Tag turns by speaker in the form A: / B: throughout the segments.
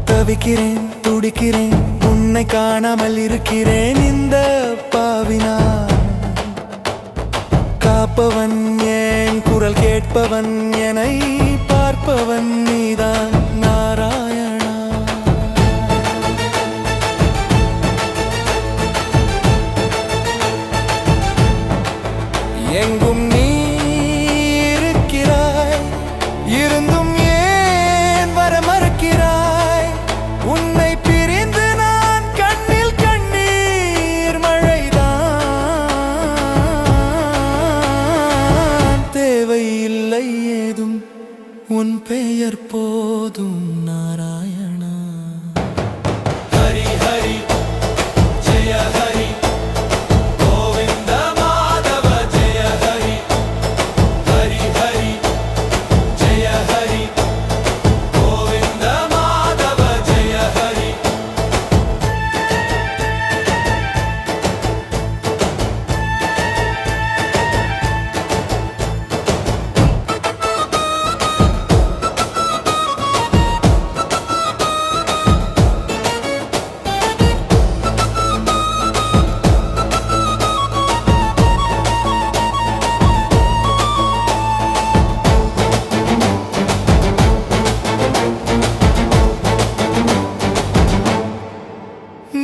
A: தவிக்கிறேன், துடிக்கிறேன், உன்னை காணாமல் இருக்கிறேன். இந்த பாவினா காப்பவன், ஏன் குரல் கேட்பவன், என்னை பார்ப்பவன் நீதான் நாராயணா. எங்கும் நீ இருக்கிறாய், இருந்தும் ஏன் வர மறுக்கிறாய்? உன்னை பிரிந்து நான் கண்ணில் கண்ணீர் மழைதான். தேவையில்லை ஏதும், உன் பெயர் போதும் நாராயணா.
B: ஹரி ஹரி ஜெய ஹரி கோவிந்த மாதவ ஜெய ஹரி. ஹரி ஹரி ஜெய ஹரி கோவிந்த மாதவ ஜெய ஹரி.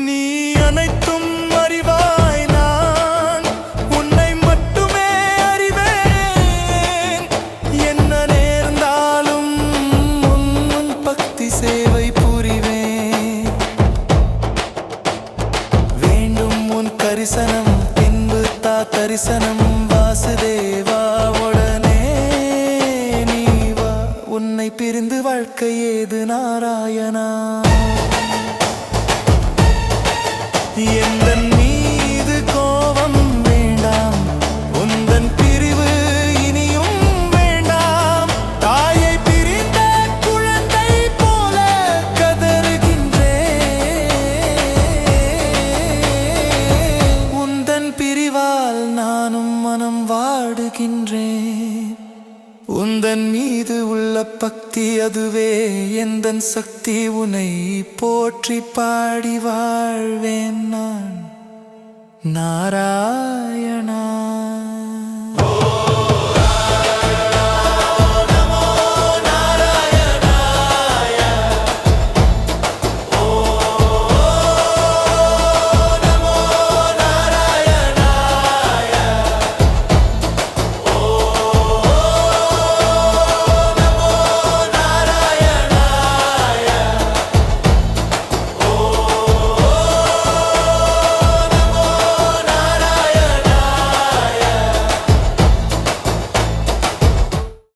A: நீ அனைத்தும் அறிவாய், நான் உன்னை மட்டுமே அறிவேன். என்ன நேர்ந்தாலும் உன் பக்தி சேவை புரிவேன். வேண்டும் உன் கரிசனம், பின்பு தரிசனம் வாசுதேவா. உடனே நீ வா, உன்னை பிரிந்து வாழ்க்கை ஏது நாராயணா. எந்தன் மீது கோபம் வேண்டாம், உந்தன் பிரிவு இனியும் வேண்டாம். தாயை பிரிந்த குழந்தை போல கதறுகின்றேன். உந்தன் பிரிவால் நானும் மனம் வாடுகின்றேன். உந்தன் மீது உள்ள பக்தி அதுவே எந்தன் சக்தி. உனை போற்றி பாடி வாழ்வேன் நான் நாராயணா.